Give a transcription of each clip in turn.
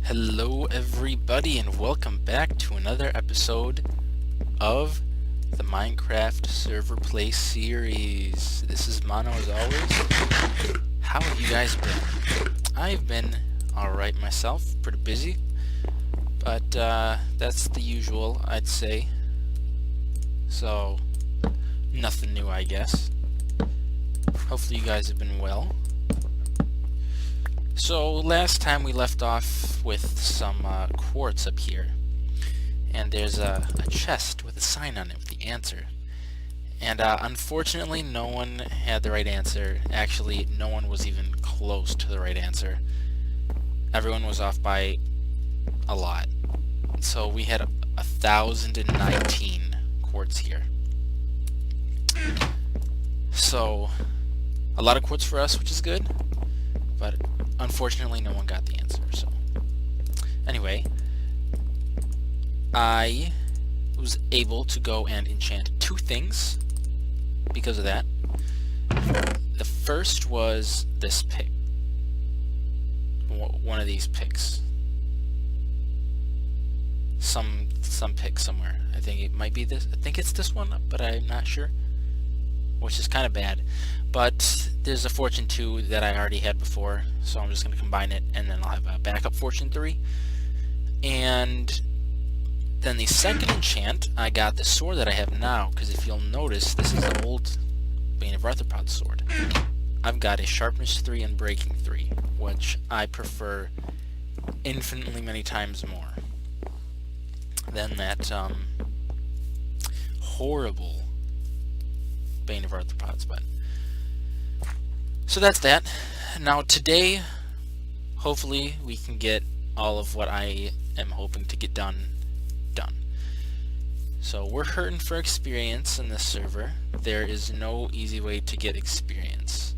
Hello everybody and welcome back to another episode of the Minecraft Server Play series. This is Mono as always. How have you guys been? I've been alright myself, pretty busy, but that's the usual, I'd say. So, nothing new, I guess. Hopefully you guys have been well. So last time we left off with some quartz up here, and there's a chest with a sign on it with the answer. And unfortunately no one had the right answer. Actually, no one was even close to the right answer. Everyone was off by a lot. So we had 1,019 quartz here. So a lot of quartz for us, which is good, but unfortunately no one got the answer. So anyway, I was able to go and enchant two things because of that. The first was this pick. One of these picks. Some pick somewhere. I think it might be this. I think it's this one, but I'm not sure. Which is kind of bad. But there's a Fortune 2 that I already had before, so I'm just going to combine it, and then I'll have a backup Fortune 3. And then the second enchant, I got the sword that I have now, because if you'll notice, this is the old Bane of Arthropod sword. I've got a Sharpness 3 and Breaking 3, which I prefer infinitely many times more than that horrible Bane of Arthropods. But so that's that. Now today, hopefully we can get all of what I am hoping to get done. So we're hurting for experience in this server. There is no easy way to get experience.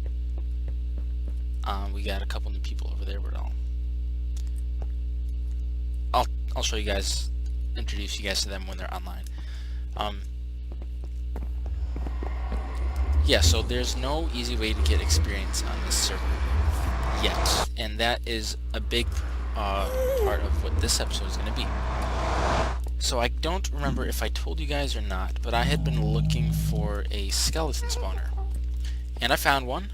We got a couple new people over there, but I'll show you guys, introduce you guys to them when they're online. Yeah, so there's no easy way to get experience on this server yet, and that is a big part of what this episode is going to be. So I don't remember if I told you guys or not, but I had been looking for a skeleton spawner, and I found one,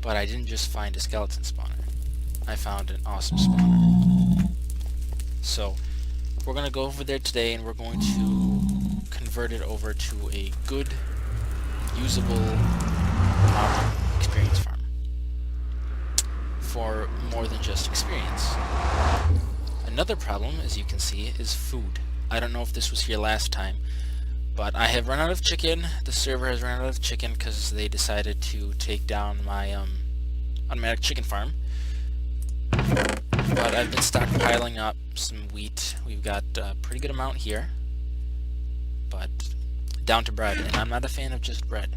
but I didn't just find a skeleton spawner. I found an awesome spawner. So we're going to go over there today, and we're going to convert it over to a good, usable experience farm for more than just experience. Another problem, as you can see, is food. I don't know if this was here last time, but I have run out of chicken. The server has run out of chicken because they decided to take down my automatic chicken farm. But I've been stockpiling up some wheat. We've got a pretty good amount here, but down to bread, and I'm not a fan of just bread.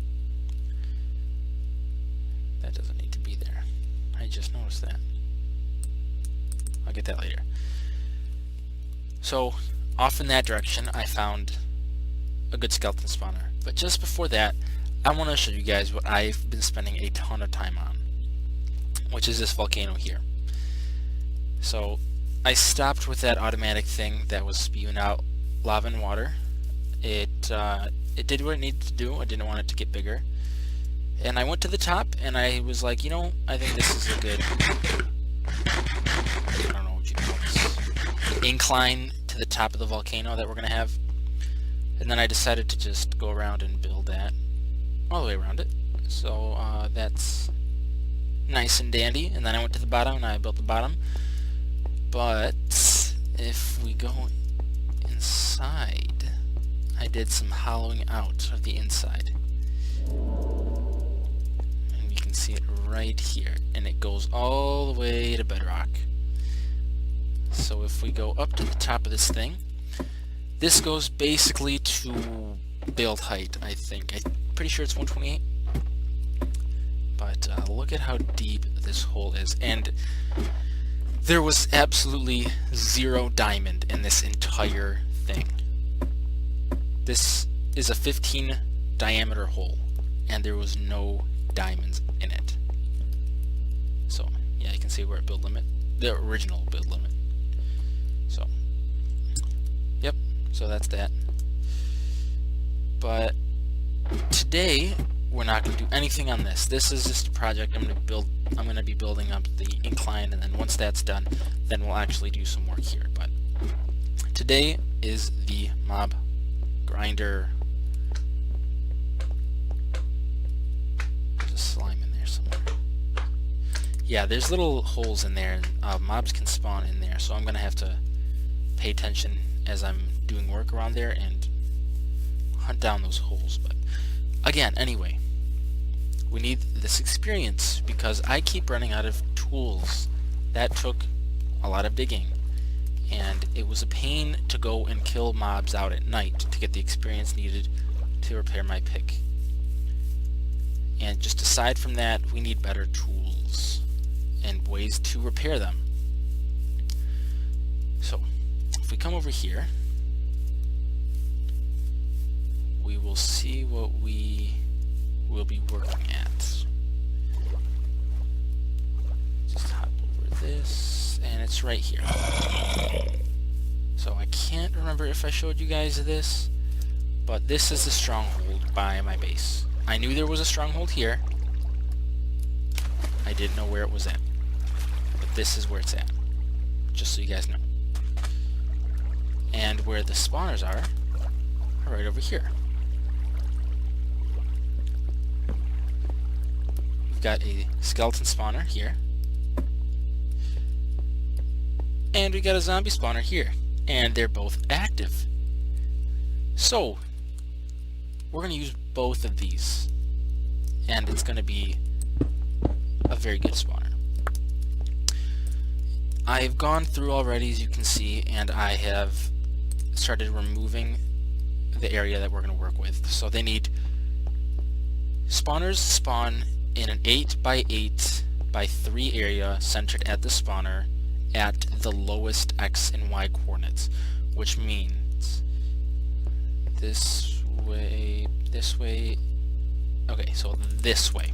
That doesn't need to be there. I just noticed that. I'll get that later. So, off in that direction, I found a good skeleton spawner. But just before that, I want to show you guys what I've been spending a ton of time on, which is this volcano here. So, I stopped with that automatic thing that was spewing out lava and water. It did what it needed to do. I didn't want it to get bigger. And I went to the top, and I was like, you know, I think this is a good, I don't know what you call this, incline to the top of the volcano that we're going to have. And then I decided to just go around and build that all the way around it. So that's nice and dandy. And then I went to the bottom, and I built the bottom. But if we go inside, I did some hollowing out of the inside. And you can see it right here. And it goes all the way to bedrock. So if we go up to the top of this thing, this goes basically to build height, I think. I'm pretty sure it's 128. But look at how deep this hole is. And there was absolutely zero diamond in this entire thing. This is a 15 diameter hole, and there was no diamonds in it. So yeah, you can see we're at build limit, the original build limit. So that's that. But today we're not going to do anything on this. This is just a project I'm going to be building up the incline, and then once that's done, then we'll actually do some work here. But today is the mob grinder. There's a slime in there somewhere. Yeah, there's little holes in there, and mobs can spawn in there, so I'm going to have to pay attention as I'm doing work around there and hunt down those holes. But again, anyway, we need this experience because I keep running out of tools. That took a lot of digging, and it was a pain to go and kill mobs out at night to get the experience needed to repair my pick. And just aside from that, we need better tools and ways to repair them. So if we come over here, we will see what we will be working at. Just hop over this, and it's right here. So I can't remember if I showed you guys this, but this is the stronghold by my base. I knew there was a stronghold here. I didn't know where it was at, but this is where it's at, just so you guys know. And where the spawners are right over here. We've got a skeleton spawner here, and we got a zombie spawner here, and they're both active. So we're going to use both of these, and it's going to be a very good spawner. I've gone through already, as you can see, and I have started removing the area that we're going to work with. So they need spawners spawn in an 8x8x3 area centered at the spawner at the lowest X and Y coordinates, which means this way, okay, so this way.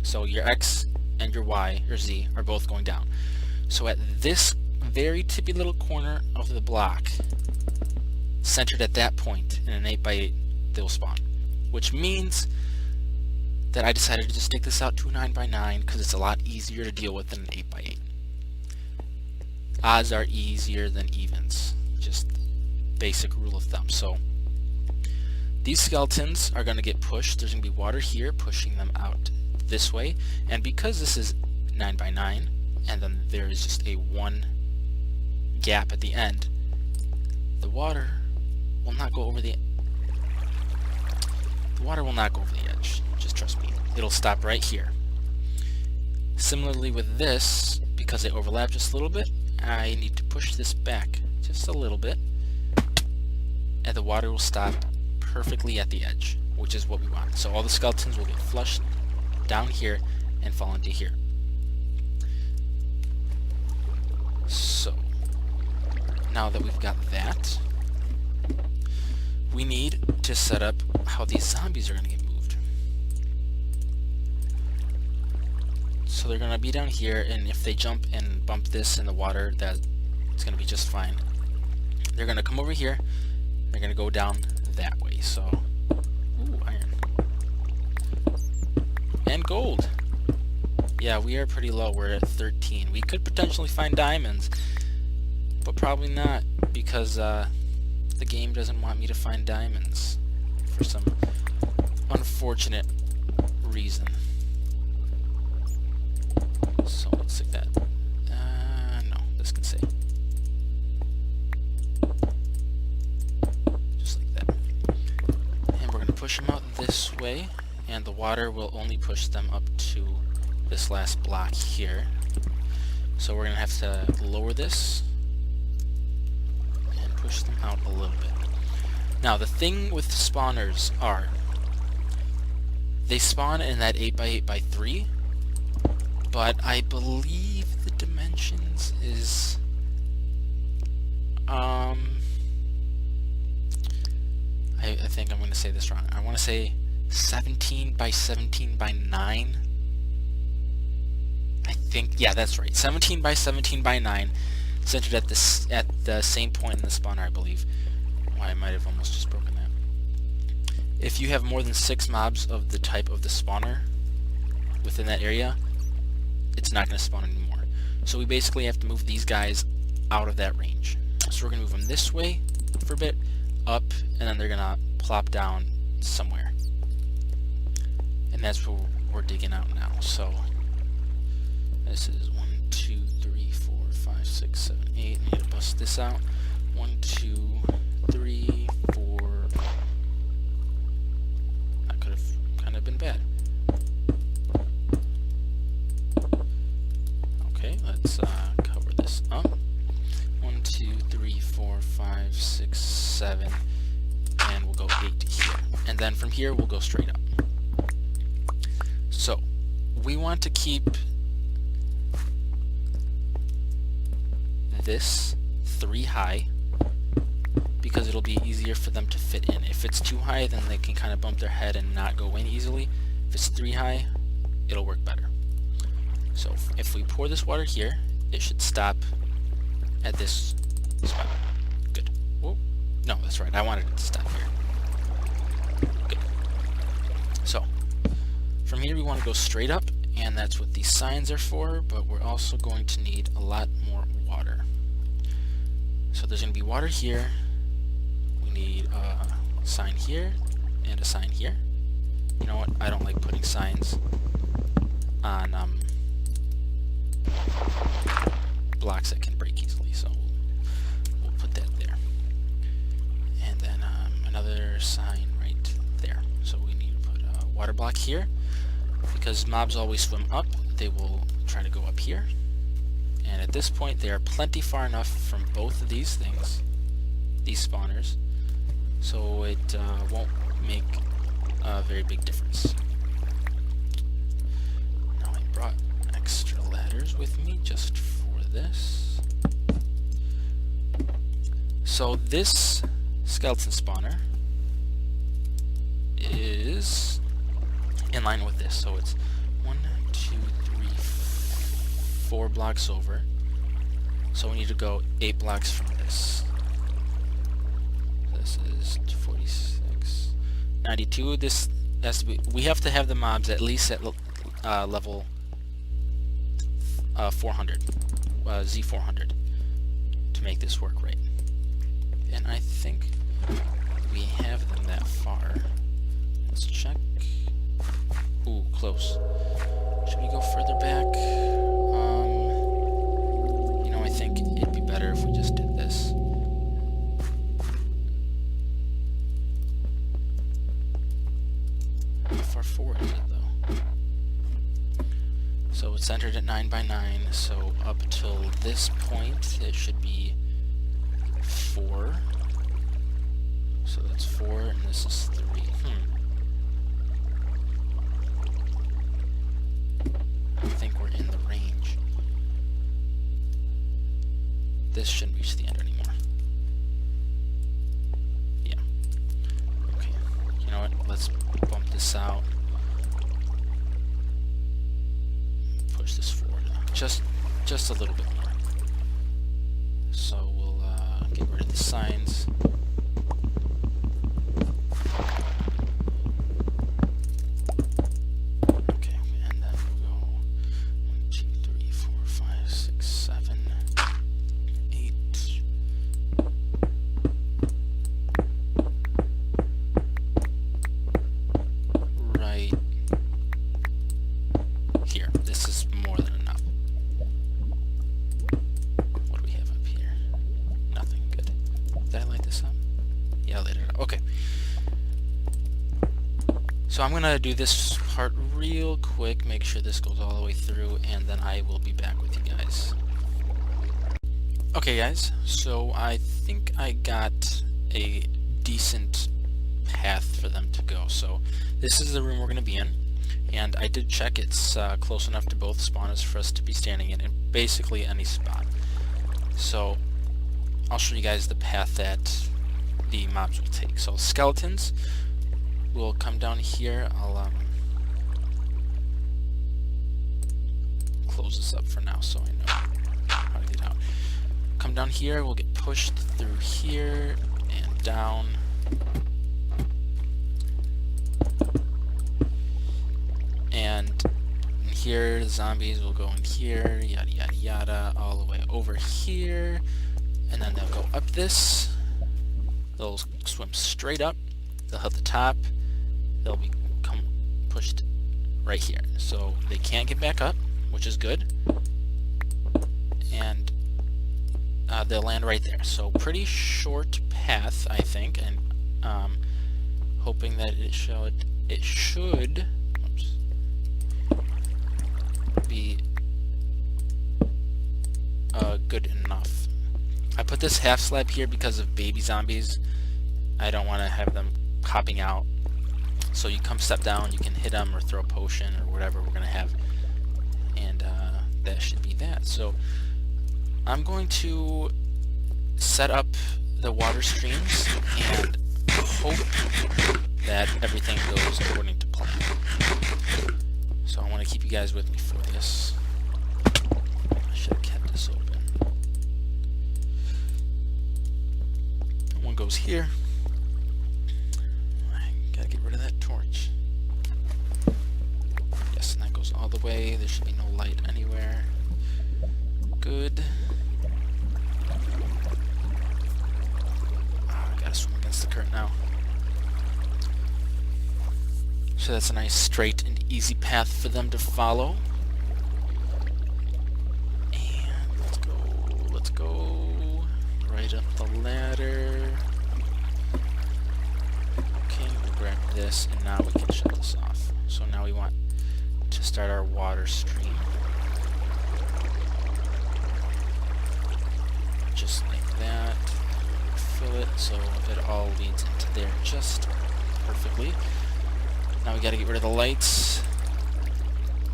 So your X and your Y, or Z, are both going down. So at this very tippy little corner of the block, centered at that point in an 8x8, they'll spawn. Which means that I decided to just stick this out to a 9x9 because it's a lot easier to deal with than an 8x8. Odds are easier than evens. Just basic rule of thumb. So these skeletons are going to get pushed. There's going to be water here pushing them out this way. And because this is 9x9, and then there is just a one gap at the end, the water will not go over the edge. Just trust me. It'll stop right here. Similarly with this, because they overlap just a little bit, I need to push this back just a little bit, and the water will stop perfectly at the edge, which is what we want. So all the skeletons will get flushed down here and fall into here. So now that we've got that, we need to set up how these zombies are going to get moved. So they're going to be down here, and if they jump and bump this in the water, that's going to be just fine. They're going to come over here, they're going to go down that way. So, ooh, iron. And gold. Yeah, we are pretty low. We're at 13. We could potentially find diamonds, but probably not, because the game doesn't want me to find diamonds for some unfortunate reason. So let's stick that. No, this can stay. Just like that. And we're going to push them out this way, and the water will only push them up to this last block here. So we're going to have to lower this and push them out a little bit. Now the thing with spawners are, they spawn in that 8x8x3, but I believe the dimensions is I think I'm going to say this wrong. I want to say 17x17x9. I think, yeah, that's right. 17x17x9, centered at the same point in the spawner, I believe. why I might have almost just broken that. If you have more than 6 mobs of the type of the spawner within that area, it's not going to spawn anymore. So we basically have to move these guys out of that range. So we're going to move them this way for a bit, up, and then they're going to plop down somewhere. And that's what we're digging out now. So this is 1, 2, 3, 4, 5, 6, 7, 8. I need to bust this out. 1, 2, 3, 4. That could have kind of been bad. Okay, let's cover this up. 1, 2, 3, 4, 5, 6, 7, and we'll go 8 here. And then from here, we'll go straight up. So, we want to keep this 3 high, because it'll be easier for them to fit in. If it's too high, then they can kind of bump their head and not go in easily. If it's 3 high, it'll work better. So if we pour this water here, it should stop at this spot. Good. Whoa. No, that's right. I wanted it to stop here. Good. So from here we want to go straight up, and that's what these signs are for, but we're also going to need a lot more water. So there's going to be water here. We need a sign here and a sign here. You know what? I don't like putting signs on blocks that can break easily, so we'll put that there. And then another sign right there. So we need to put a water block here, because mobs always swim up. They will try to go up here. And at this point, they are plenty far enough from both of these things, these spawners, so it won't make a very big difference. Now I brought extra ladders with me just for this. So this skeleton spawner is in line with this. So it's 1, 2, 3, 4 blocks over. So we need to go 8 blocks from this. This is 46, 92. This has to be. We have to have the mobs at least at level 400, Z400, to make this work right. And I think we have them that far. Let's check. Ooh, close. Should we go further back? You know, I think it'd be better if we just did this. How far forward is it, though? So it's centered at 9 by 9, so up till this point, it should be 4. So that's 4, and this is 3. I think we're in the range. This shouldn't reach the end anymore. Yeah. Okay. You know what? Let's bump this out. Push this forward. Just a little bit more. So we'll get rid of the signs. So I'm gonna do this part real quick, make sure this goes all the way through, and then I will be back with you guys. Okay guys, so I think I got a decent path for them to go. So this is the room we're gonna be in, and I did check it's close enough to both spawners for us to be standing in basically any spot. So I'll show you guys the path that the mobs will take. So skeletons will come down here. I'll close this up for now so I know how to get out. Come down here, we'll get pushed through here and down. And here, the zombies will go in here, yada yada yada, all the way over here. And then they'll go up this. They'll swim straight up. They'll hit the top. They'll become pushed right here. So they can't get back up, which is good. And they'll land right there. So pretty short path, I think, and hoping that it should oops, be good enough. I put this half slab here because of baby zombies. I don't want to have them hopping out. So you come step down, you can hit them or throw a potion or whatever we're gonna have, and that should be that. So I'm going to set up the water streams and hope that everything goes according to plan. So I want to keep you guys with me for this. I should have kept this open. One goes here. I gotta get rid of that torch. Yes, and that goes all the way. There should be no light anywhere. Good. Gotta swim against the current now. So that's a nice straight and easy path for them to follow. And let's go right up the ladder. Okay, we'll grab this and now we can shut this off. So now we want to start our water stream. Just like that. Fill it so it all leads into there just perfectly. Now we gotta get rid of the lights.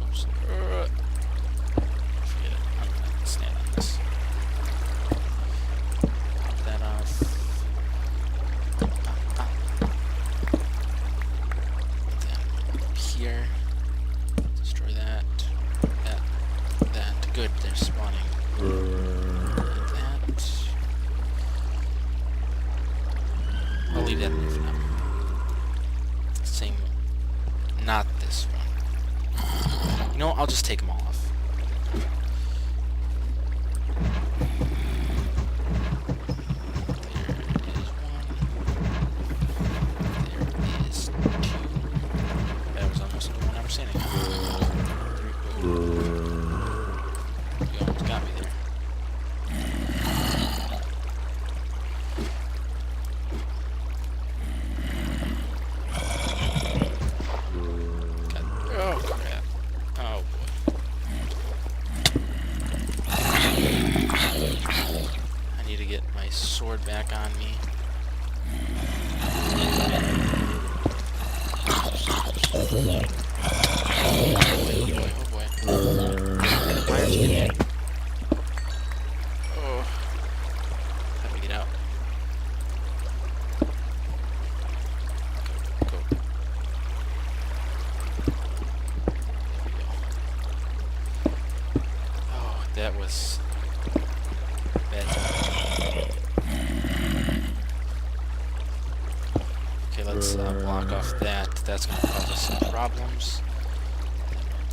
Oops. Forget it. I'm gonna stand on this. Pop that off. Then up here. Destroy that. That. Good, they're spawning. I'll leave that in there for now. Same. Not this one. You know what? I'll just take them all off. There is one. There is two. That was almost the one I was saying. You almost got me there. Oh crap. Oh boy. I need to get my sword back on me. Oh boy, oh boy. Why aren't you getting me? Oh. How do we get out? Go. Oh, that was bad. Okay, let's block off that. That's going to cause us some problems.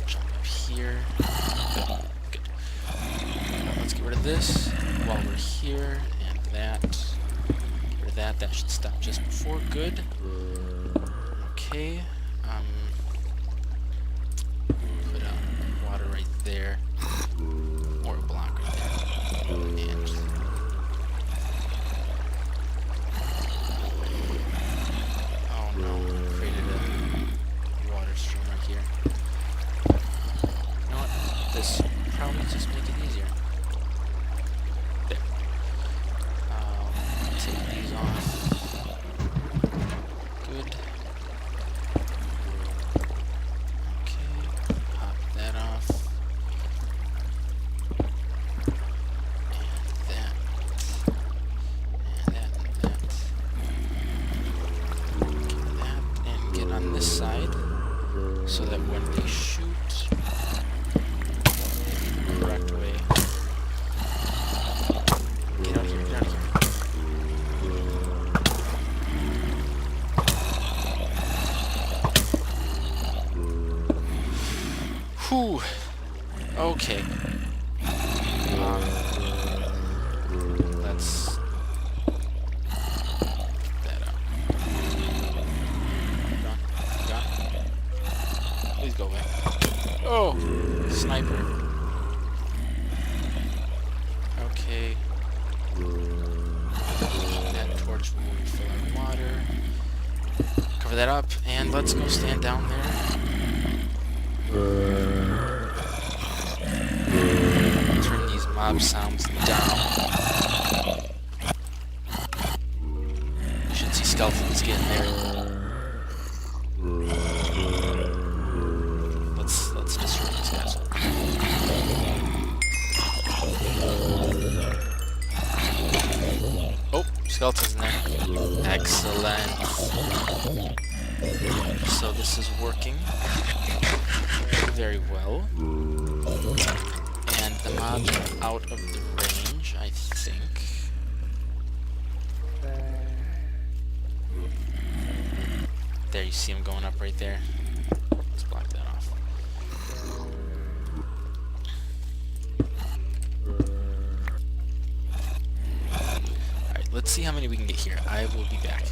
Jump up here. Good. Now let's get rid of this while we're here, and that. Get rid of that. That should stop just before. Good. Okay. Put water right there. Or a block right there. And oh no, created a water stream right here. You know what? This probably just make it easier. There. Take these off. Good. Okay. Pop that off. This side, so that when they shoot the correct way. Get out of here, get out of here. Okay. Let's get that out. Gone. Gone. Please go away. Oh! Sniper. Okay. That torch will refill our water. Cover that up, and let's go stand down there. Turn these mob sounds down. You should see skeletons getting there. Let's destroy these guys. Oh, skeletons in there. Excellent. So this is working very well. And the mobs are out of the range, I think. There, you see them going up right there. Let's block that off. Alright, let's see how many we can get here. I will be back.